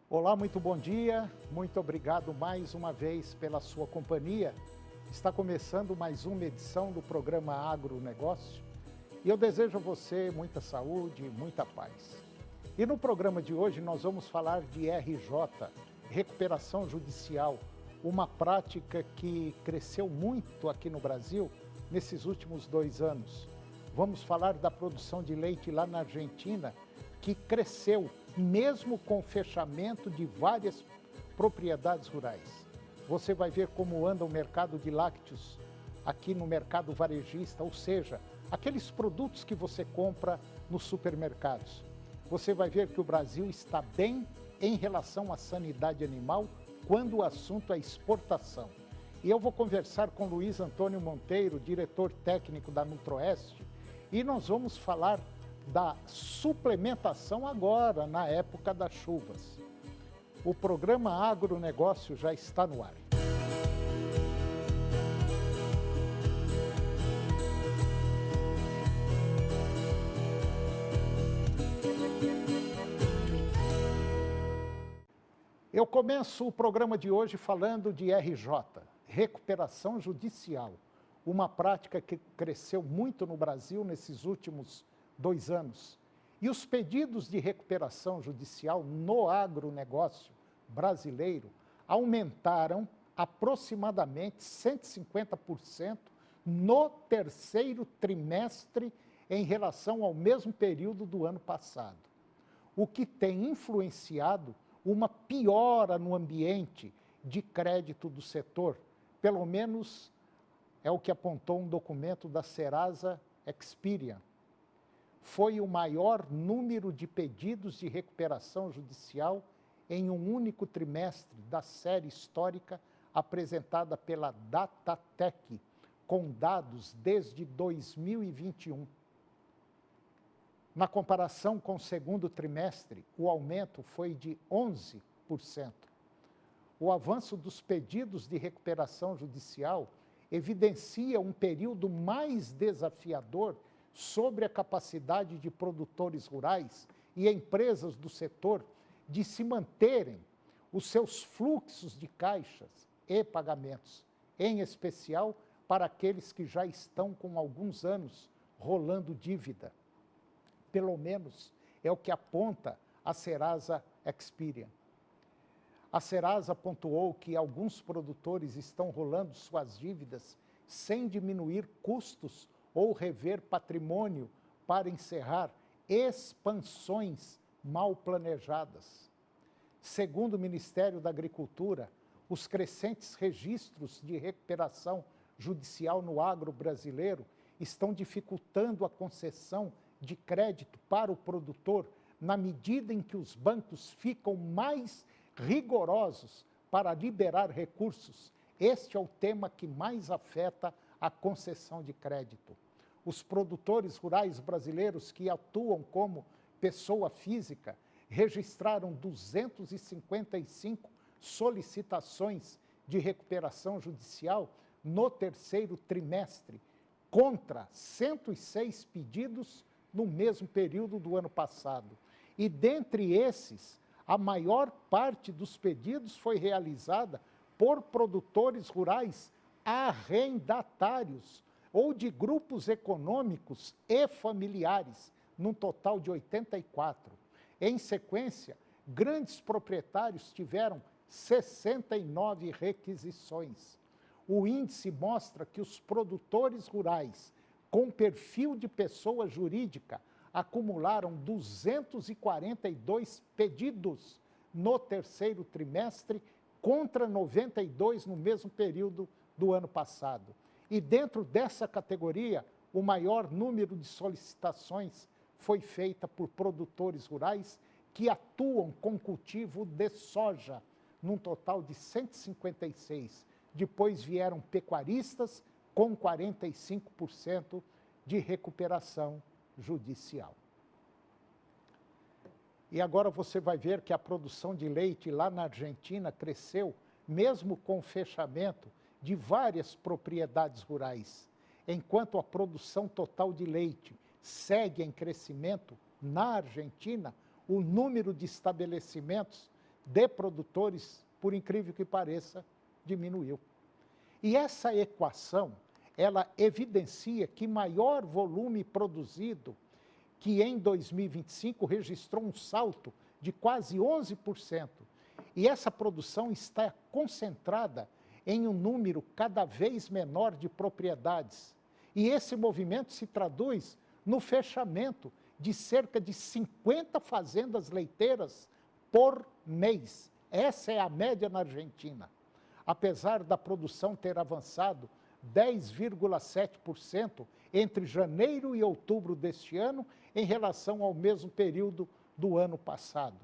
Olá, muito bom dia, muito obrigado mais uma vez pela sua companhia. Está começando mais uma edição do programa Agronegócio e eu desejo a você muita saúde e muita paz. E no programa de hoje nós vamos falar de RJ, recuperação judicial, uma prática que cresceu muito aqui no Brasil nesses últimos 2 anos. Vamos falar da produção de leite lá na Argentina, que cresceu mesmo com o fechamento de várias propriedades rurais. Você vai ver como anda o mercado de lácteos aqui no mercado varejista, ou seja, aqueles produtos que você compra nos supermercados. Você vai ver que o Brasil está bem em relação à sanidade animal quando o assunto é exportação. E eu vou conversar com Luiz Antônio Monteiro, diretor técnico da Nutroeste, e nós vamos falar da suplementação agora, na época das chuvas. O programa Agronegócio já está no ar. Eu começo o programa de hoje falando de RJ, recuperação judicial, uma prática que cresceu muito no Brasil nesses últimos 2 anos. E os pedidos de recuperação judicial no agronegócio brasileiro aumentaram aproximadamente 150% no terceiro trimestre em relação ao mesmo período do ano passado, o que tem influenciado uma piora no ambiente de crédito do setor, pelo menos é o que apontou um documento da Serasa Experian. Foi o maior número de pedidos de recuperação judicial em um único trimestre da série histórica apresentada pela Datatec, com dados desde 2021. Na comparação com o segundo trimestre, o aumento foi de 11%. O avanço dos pedidos de recuperação judicial evidencia um período mais desafiador sobre a capacidade de produtores rurais e empresas do setor de se manterem os seus fluxos de caixas e pagamentos, em especial para aqueles que já estão com alguns anos rolando dívida. Pelo menos é o que aponta a Serasa Experian. A Serasa pontuou que alguns produtores estão rolando suas dívidas sem diminuir custos ou rever patrimônio para encerrar expansões mal planejadas. Segundo o Ministério da Agricultura, os crescentes registros de recuperação judicial no agro brasileiro estão dificultando a concessão de crédito para o produtor na medida em que os bancos ficam mais rigorosos para liberar recursos. Este é o tema que mais afeta a concessão de crédito. Os produtores rurais brasileiros que atuam como pessoa física registraram 255 solicitações de recuperação judicial no terceiro trimestre, contra 106 pedidos no mesmo período do ano passado. E dentre esses, a maior parte dos pedidos foi realizada por produtores rurais arrendatários ou de grupos econômicos e familiares, num total de 84. Em sequência, grandes proprietários tiveram 69 requisições. O índice mostra que os produtores rurais com perfil de pessoa jurídica acumularam 242 pedidos no terceiro trimestre, contra 92 no mesmo período do ano passado. E dentro dessa categoria, o maior número de solicitações foi feita por produtores rurais que atuam com cultivo de soja, num total de 156. Depois vieram pecuaristas com 45% de recuperação judicial. E agora você vai ver que a produção de leite lá na Argentina cresceu, mesmo com o fechamento de várias propriedades rurais. Enquanto a produção total de leite segue em crescimento na Argentina, o número de estabelecimentos de produtores, por incrível que pareça, diminuiu. E essa equação, ela evidencia que maior volume produzido, que em 2025 registrou um salto de quase 11%. E essa produção está concentrada em um número cada vez menor de propriedades. E esse movimento se traduz no fechamento de cerca de 50 fazendas leiteiras por mês. Essa é a média na Argentina. Apesar da produção ter avançado 10,7% entre janeiro e outubro deste ano, em relação ao mesmo período do ano passado.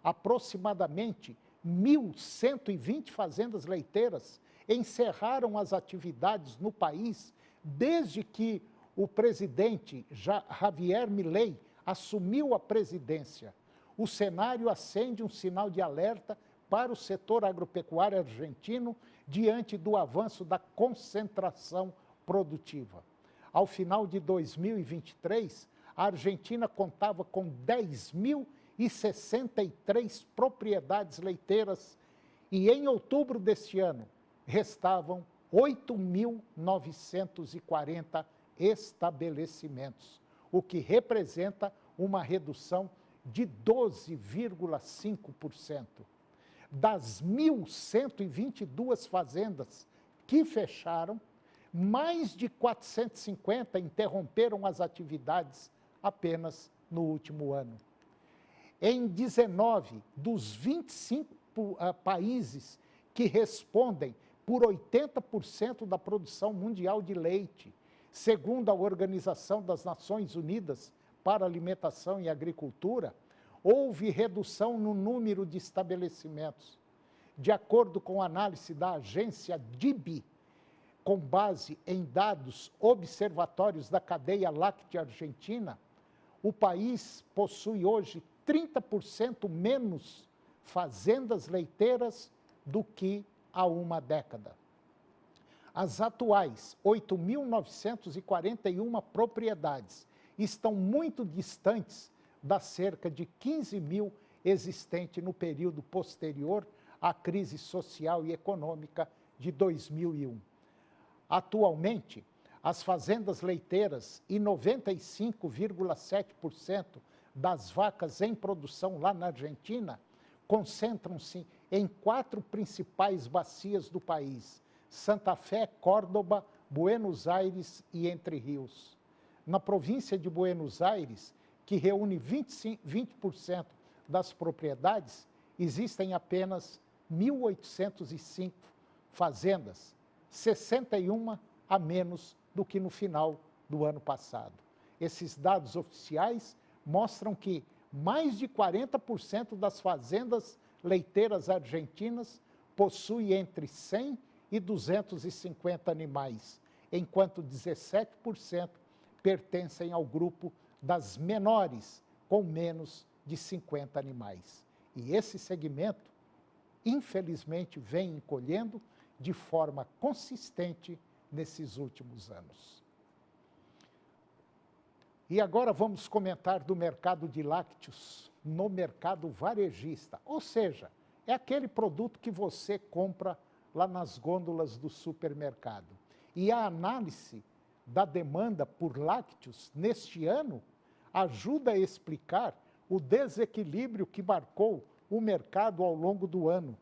Aproximadamente 1.120 fazendas leiteiras encerraram as atividades no país desde que o presidente Javier Milei assumiu a presidência. O cenário acende um sinal de alerta para o setor agropecuário argentino diante do avanço da concentração produtiva. Ao final de 2023, a Argentina contava com 10.063 propriedades leiteiras e em outubro deste ano restavam 8.940 estabelecimentos, o que representa uma redução de 12,5%. Das 1.122 fazendas que fecharam, mais de 450 interromperam as atividades apenas no último ano. Em 19 dos 25 países que respondem por 80% da produção mundial de leite, segundo a Organização das Nações Unidas para a Alimentação e Agricultura, houve redução no número de estabelecimentos. De acordo com a análise da agência DIBI, com base em dados observatórios da cadeia láctea argentina, o país possui hoje 30% menos fazendas leiteiras do que há uma década. As atuais 8.941 propriedades estão muito distantes das cerca de 15.000 existentes no período posterior à crise social e econômica de 2001. Atualmente, as fazendas leiteiras e 95,7% das vacas em produção lá na Argentina concentram-se em 4 principais bacias do país: Santa Fé, Córdoba, Buenos Aires e Entre Rios. Na província de Buenos Aires, que reúne 20% das propriedades, existem apenas 1.805 fazendas, 61 a menos do que no final do ano passado. Esses dados oficiais mostram que mais de 40% das fazendas leiteiras argentinas possuem entre 100 e 250 animais, enquanto 17% pertencem ao grupo das menores, com menos de 50 animais. E esse segmento, infelizmente, vem encolhendo de forma consistente nesses últimos anos. E agora vamos comentar do mercado de lácteos no mercado varejista, ou seja, é aquele produto que você compra lá nas gôndolas do supermercado. E a análise da demanda por lácteos neste ano ajuda a explicar o desequilíbrio que marcou o mercado ao longo do ano,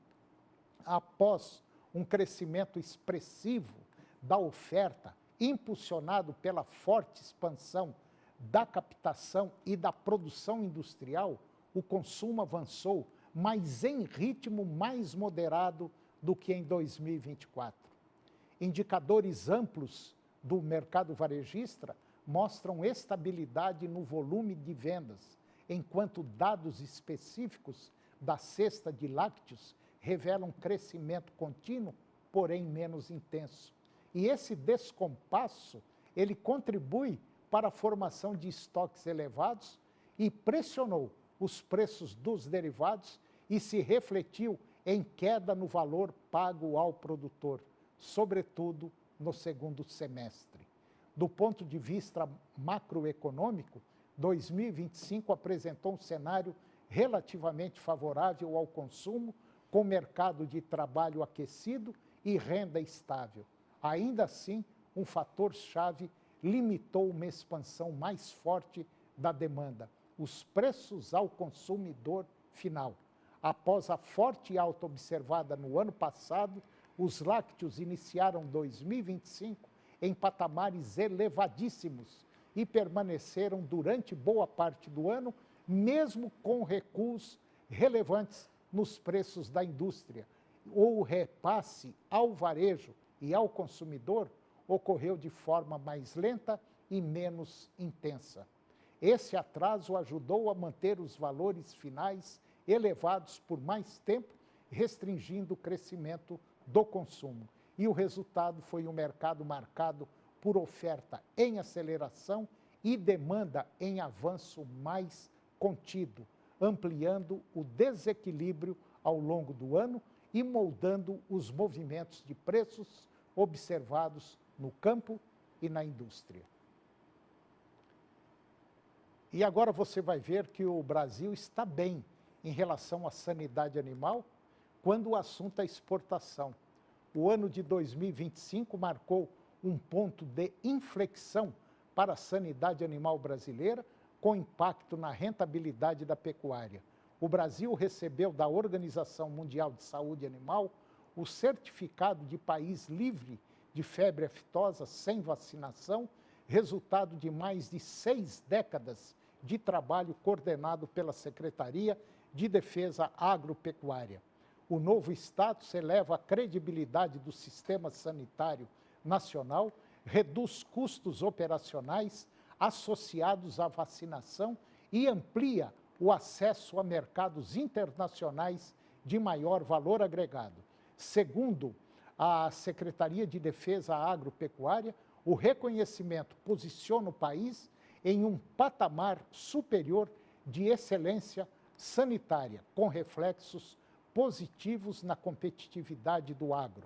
após um crescimento expressivo da oferta, impulsionado pela forte expansão da captação e da produção industrial. O consumo avançou, mas em ritmo mais moderado do que em 2024. Indicadores amplos do mercado varejista mostram estabilidade no volume de vendas, enquanto dados específicos da cesta de lácteos revelam crescimento contínuo, porém menos intenso. E esse descompasso, ele contribui para a formação de estoques elevados e pressionou os preços dos derivados e se refletiu em queda no valor pago ao produtor, sobretudo no segundo semestre. Do ponto de vista macroeconômico, 2025 apresentou um cenário relativamente favorável ao consumo, com mercado de trabalho aquecido e renda estável. Ainda assim, um fator-chave limitou uma expansão mais forte da demanda, os preços ao consumidor final. Após a forte alta observada no ano passado, os lácteos iniciaram 2025 em patamares elevadíssimos e permaneceram durante boa parte do ano, mesmo com recuos relevantes nos preços da indústria. O repasse ao varejo e ao consumidor ocorreu de forma mais lenta e menos intensa. Esse atraso ajudou a manter os valores finais elevados por mais tempo, restringindo o crescimento do consumo. E o resultado foi um mercado marcado por oferta em aceleração e demanda em avanço mais contido, ampliando o desequilíbrio ao longo do ano e moldando os movimentos de preços observados no campo e na indústria. E agora você vai ver que o Brasil está bem em relação à sanidade animal quando o assunto é exportação. O ano de 2025 marcou um ponto de inflexão para a sanidade animal brasileira, com impacto na rentabilidade da pecuária. O Brasil recebeu da Organização Mundial de Saúde Animal o certificado de país livre de febre aftosa sem vacinação, resultado de mais de 6 décadas de trabalho coordenado pela Secretaria de Defesa Agropecuária. O novo status eleva a credibilidade do sistema sanitário nacional, reduz custos operacionais associados à vacinação e amplia o acesso a mercados internacionais de maior valor agregado. Segundo a Secretaria de Defesa Agropecuária, o reconhecimento posiciona o país em um patamar superior de excelência sanitária, com reflexos positivos na competitividade do agro.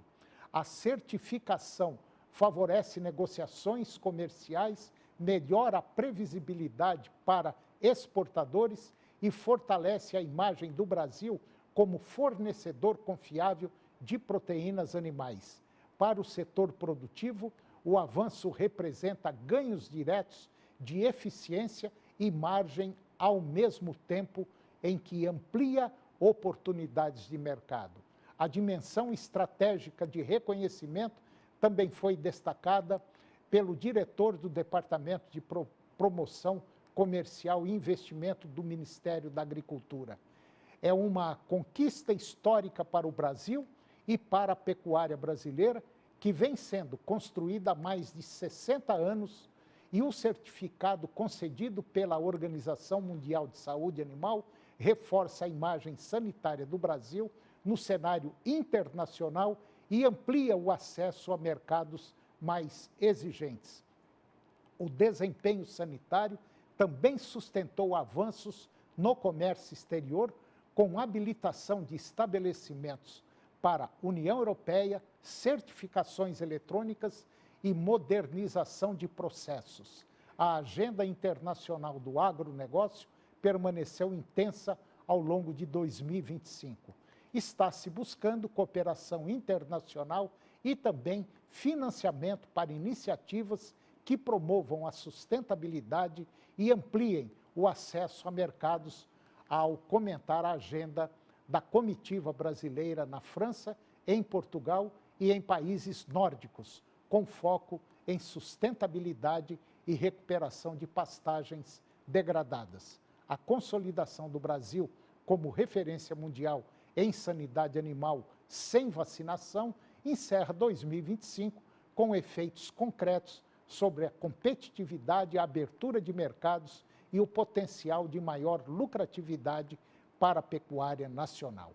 A certificação favorece negociações comerciais, melhora a previsibilidade para exportadores e fortalece a imagem do Brasil como fornecedor confiável de proteínas animais. Para o setor produtivo, o avanço representa ganhos diretos de eficiência e margem ao mesmo tempo em que amplia oportunidades de mercado. A dimensão estratégica de reconhecimento também foi destacada pelo diretor do Departamento de Promoção Comercial e Investimento do Ministério da Agricultura. É uma conquista histórica para o Brasil e para a pecuária brasileira, que vem sendo construída há mais de 60 anos, e o certificado concedido pela Organização Mundial de Saúde Animal reforça a imagem sanitária do Brasil no cenário internacional e amplia o acesso a mercados mais exigentes. O desempenho sanitário também sustentou avanços no comércio exterior, com habilitação de estabelecimentos para a União Europeia, certificações eletrônicas e modernização de processos. A agenda internacional do agronegócio permaneceu intensa ao longo de 2025. Está se buscando cooperação internacional e também financiamento para iniciativas que promovam a sustentabilidade e ampliem o acesso a mercados, ao comentar a agenda da comitiva brasileira na França, em Portugal e em países nórdicos, com foco em sustentabilidade e recuperação de pastagens degradadas. A consolidação do Brasil como referência mundial em sanidade animal sem vacinação encerra 2025 com efeitos concretos sobre a competitividade, a abertura de mercados e o potencial de maior lucratividade para a pecuária nacional.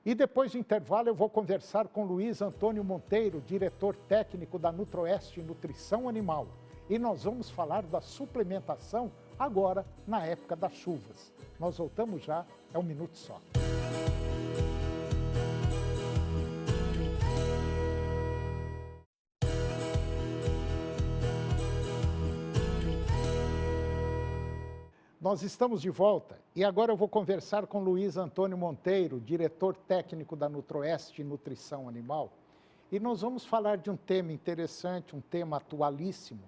E depois do intervalo eu vou conversar com Luiz Antônio Monteiro, diretor técnico da Nutroeste Nutrição Animal. E nós vamos falar da suplementação agora na época das chuvas. Nós voltamos já, é um minuto só. nós estamos de volta e agora eu vou conversar com Luiz Antônio Monteiro, diretor técnico da Nutroeste Nutrição Animal, e nós vamos falar de um tema interessante, um tema atualíssimo,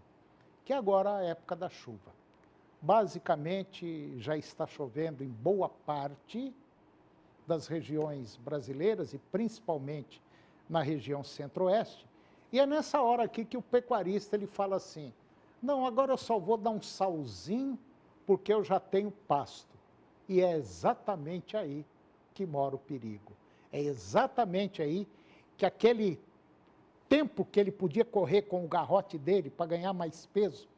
que é agora a época da chuva. Basicamente, já está chovendo em boa parte das regiões brasileiras e principalmente na região centro-oeste, e é nessa hora aqui que o pecuarista ele fala assim, não, agora eu só vou dar um salzinho porque eu já tenho pasto. E é exatamente aí que mora o perigo. É exatamente aí que aquele tempo que ele podia correr com o garrote dele para ganhar mais peso,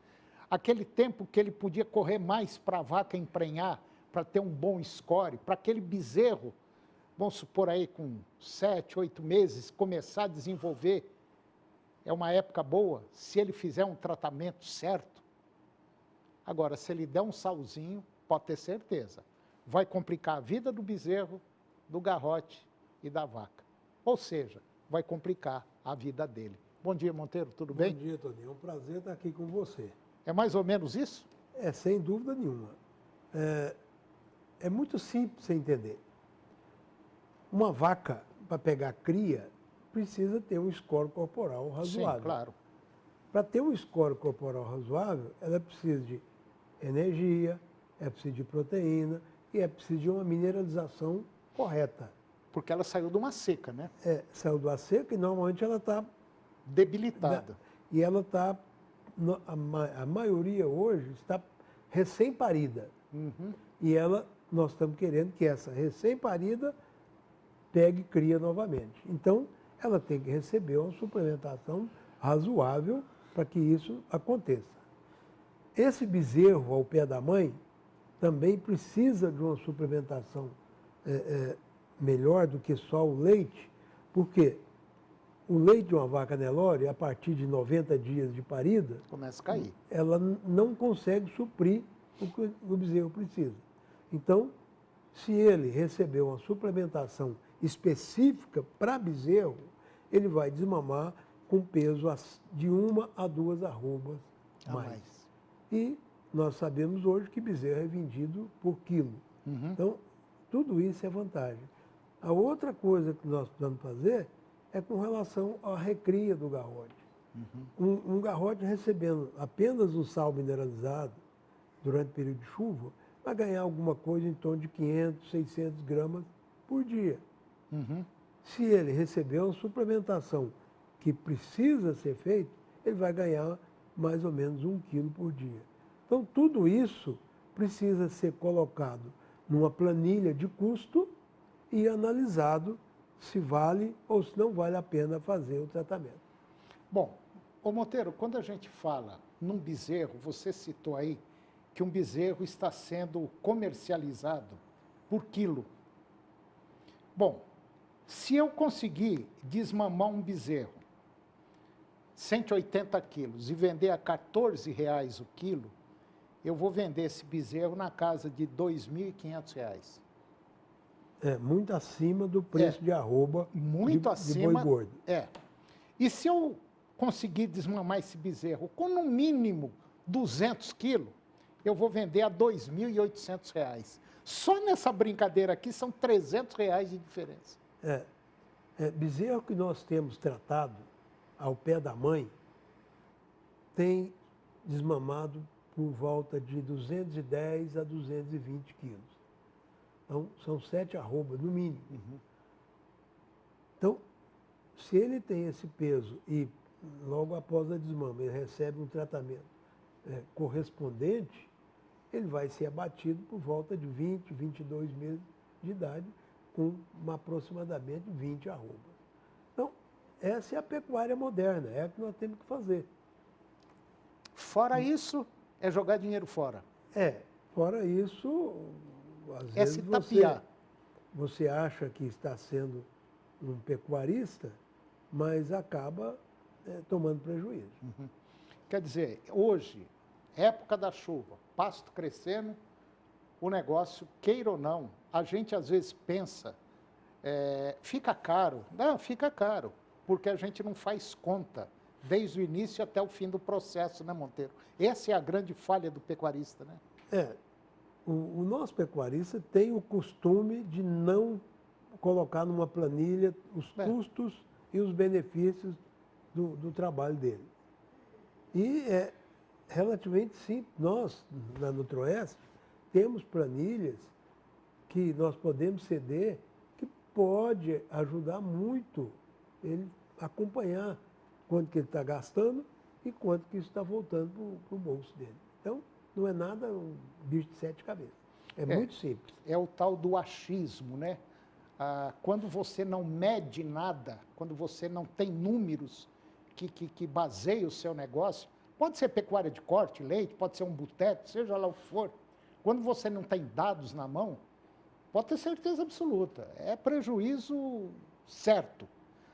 aquele tempo que ele podia correr mais para a vaca emprenhar, para ter um bom score, para aquele bezerro, vamos supor aí com 7, 8 meses, começar a desenvolver, é uma época boa, se ele fizer um tratamento certo. Agora, se ele der um salzinho, pode ter certeza, vai complicar a vida do bezerro, do garrote e da vaca. Ou seja, vai complicar a vida dele. Bom dia, Monteiro, tudo bem? Bom dia, Toninho. É um prazer estar aqui com você. É mais ou menos isso? É, sem dúvida nenhuma. É muito simples você entender. Uma vaca, para pegar cria, precisa ter um score corporal razoável. Sim, claro. Para ter um score corporal razoável, ela precisa de energia, é preciso de proteína e é preciso de uma mineralização correta. Porque ela saiu de uma seca, né? Saiu de uma seca e normalmente ela está debilitada. E ela está, a maioria hoje está recém-parida. Uhum. E nós estamos querendo que essa recém-parida pegue cria novamente. Então, ela tem que receber uma suplementação razoável para que isso aconteça. Esse bezerro ao pé da mãe também precisa de uma suplementação melhor do que só o leite, porque o leite de uma vaca Nelore, a partir de 90 dias de parida, começa a cair. Ela não consegue suprir o que o bezerro precisa. Então, se ele receber uma suplementação específica para bezerro, ele vai desmamar com peso de 1 a 2 arrobas a mais. E nós sabemos hoje que bezerro é vendido por quilo. Uhum. Então, tudo isso é vantagem. A outra coisa que nós precisamos fazer é com relação à recria do garrote. Uhum. Um garrote recebendo apenas um sal mineralizado durante o período de chuva, vai ganhar alguma coisa em torno de 500, 600 gramas por dia. Uhum. Se ele receber uma suplementação que precisa ser feita, ele vai ganhar mais ou menos 1 quilo por dia. Então, tudo isso precisa ser colocado numa planilha de custo e analisado se vale ou se não vale a pena fazer o tratamento. Bom, ô Monteiro, quando a gente fala num bezerro, você citou aí que um bezerro está sendo comercializado por quilo. Bom, se eu conseguir desmamar um bezerro, 180 quilos, e vender a R$14 o quilo, eu vou vender esse bezerro na casa de R$2.500. É, muito acima do preço de arroba muito acima, de boi gordo. E se eu conseguir desmamar esse bezerro com no mínimo 200 quilos, eu vou vender a R$2.800. Só nessa brincadeira aqui são R$300 de diferença. Bezerro que nós temos tratado ao pé da mãe tem desmamado por volta de 210 a 220 quilos. Então, são 7 arrobas, no mínimo. Uhum. Então, se ele tem esse peso e logo após a desmama ele recebe um tratamento correspondente, ele vai ser abatido por volta de 20, 22 meses de idade, com aproximadamente 20 arrobas. Então, essa é a pecuária moderna, é a que nós temos que fazer. Fora isso, é jogar dinheiro fora. Fora isso, às vezes se tapear. Você acha que está sendo um pecuarista, mas acaba tomando prejuízo. Uhum. Quer dizer, hoje, época da chuva, pasto crescendo, o negócio, queira ou não, a gente às vezes pensa, fica caro. Não, fica caro, porque a gente não faz conta desde o início até o fim do processo, né, Monteiro? Essa é a grande falha do pecuarista, né? O nosso pecuarista tem o costume de não colocar numa planilha os custos e os benefícios do trabalho dele. E é relativamente simples. Nós, na Nutroeste, temos planilhas que nós podemos ceder, que pode ajudar muito ele a acompanhar quanto que ele está gastando e quanto que isso está voltando para o bolso dele. Então, não é nada um bicho de sete cabeças. É muito simples. É o tal do achismo, né? Quando você não mede nada, quando você não tem números que baseiam o seu negócio, pode ser pecuária de corte, leite, pode ser um boteco, seja lá o que for. Quando você não tem dados na mão, pode ter certeza absoluta, é prejuízo certo.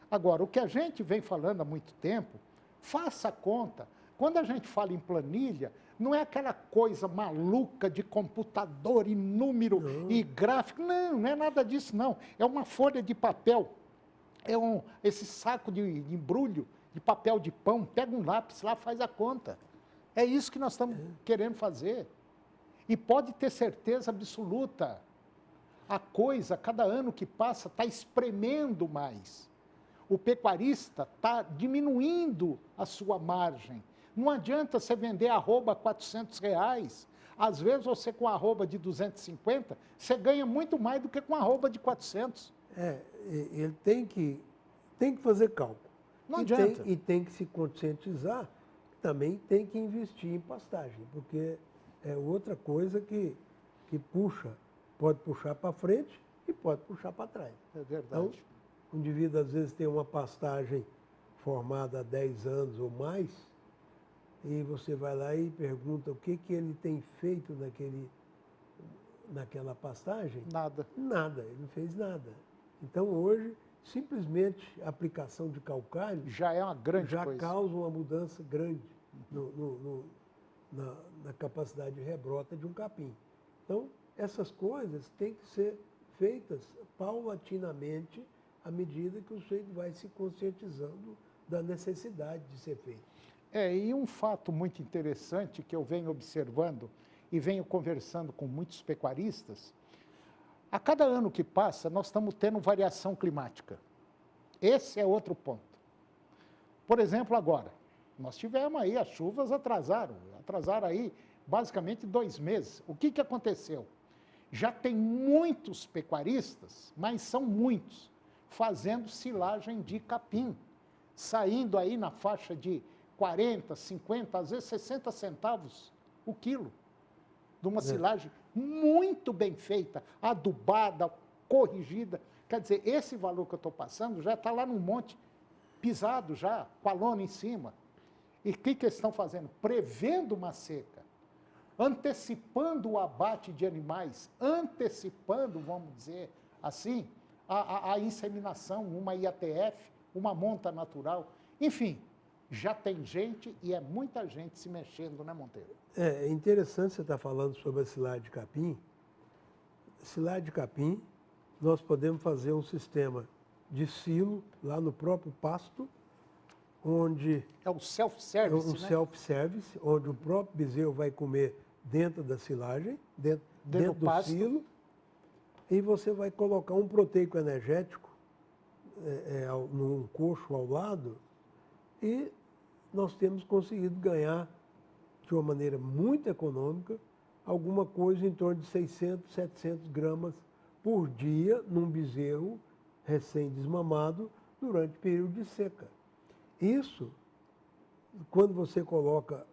Agora, o que a gente vem falando há muito tempo, faça a conta. Quando a gente fala em planilha, não é aquela coisa maluca de computador e número e gráfico. Não, não é nada disso, não. É uma folha de papel, esse saco de embrulho de papel de pão, pega um lápis lá, faz a conta. É isso que nós estamos querendo fazer. E pode ter certeza absoluta, a coisa, cada ano que passa, está espremendo mais. O pecuarista está diminuindo a sua margem. Não adianta você vender arroba a R$400. Às vezes, você com arroba de 250, você ganha muito mais do que com arroba de 400. Ele tem que fazer cálculo. Não adianta. E tem que se conscientizar, também tem que investir em pastagem, porque é outra coisa que puxa, pode puxar para frente e pode puxar para trás. É verdade. Então, o indivíduo às vezes tem uma pastagem formada há 10 anos ou mais, e você vai lá e pergunta o que ele tem feito naquela pastagem. Nada. Nada, ele não fez nada. Então hoje, simplesmente a aplicação de calcário já é uma grande coisa. Já causa uma mudança grande na capacidade de rebrota de um capim. Então, essas coisas têm que ser feitas paulatinamente à medida que o sujeito vai se conscientizando da necessidade de ser feito. E um fato muito interessante que eu venho observando e venho conversando com muitos pecuaristas, a cada ano que passa, nós estamos tendo variação climática. Esse é outro ponto. Por exemplo, agora, nós tivemos aí, as chuvas atrasaram aí basicamente 2 meses. O que aconteceu? Já tem muitos pecuaristas, mas são muitos, fazendo silagem de capim, saindo aí na faixa de 40, 50, às vezes 60 centavos o quilo, de uma silagem muito bem feita, adubada, corrigida. Quer dizer, esse valor que eu estou passando já está lá no monte, pisado já, com a lona em cima. E o que eles estão fazendo? Prevendo uma seca, antecipando o abate de animais, antecipando, vamos dizer assim, a inseminação, uma IATF, uma monta natural. Enfim, já tem gente e é muita gente se mexendo, né, Monteiro? É interessante você estar falando sobre a silagem de capim. Silagem de capim, nós podemos fazer um sistema de silo lá no próprio pasto, onde... É o self-service, né? Self-service, onde o próprio bezerro vai comer dentro da silagem, dentro do silo, e você vai colocar um proteico energético num coxo ao lado, e nós temos conseguido ganhar, de uma maneira muito econômica, alguma coisa em torno de 600, 700 gramas por dia num bezerro recém-desmamado durante o período de seca. Isso, quando você coloca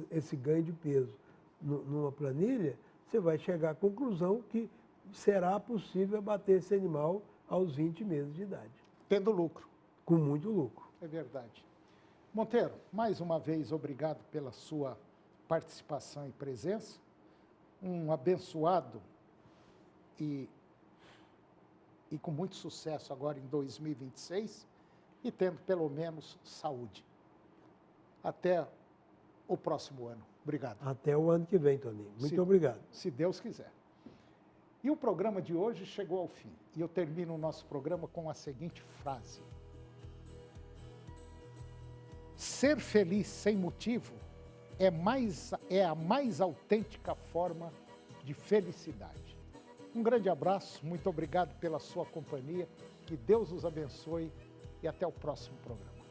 esse ganho de peso numa planilha, você vai chegar à conclusão que será possível abater esse animal aos 20 meses de idade. Tendo lucro. Com muito lucro. É verdade. Monteiro, mais uma vez, obrigado pela sua participação e presença. Um abençoado e com muito sucesso agora em 2026 e tendo pelo menos saúde. Até o próximo ano. Obrigado. Até o ano que vem, Toninho. Muito obrigado. Se Deus quiser. E o programa de hoje chegou ao fim. E eu termino o nosso programa com a seguinte frase. Ser feliz sem motivo é a mais autêntica forma de felicidade. Um grande abraço, muito obrigado pela sua companhia, que Deus os abençoe e até o próximo programa.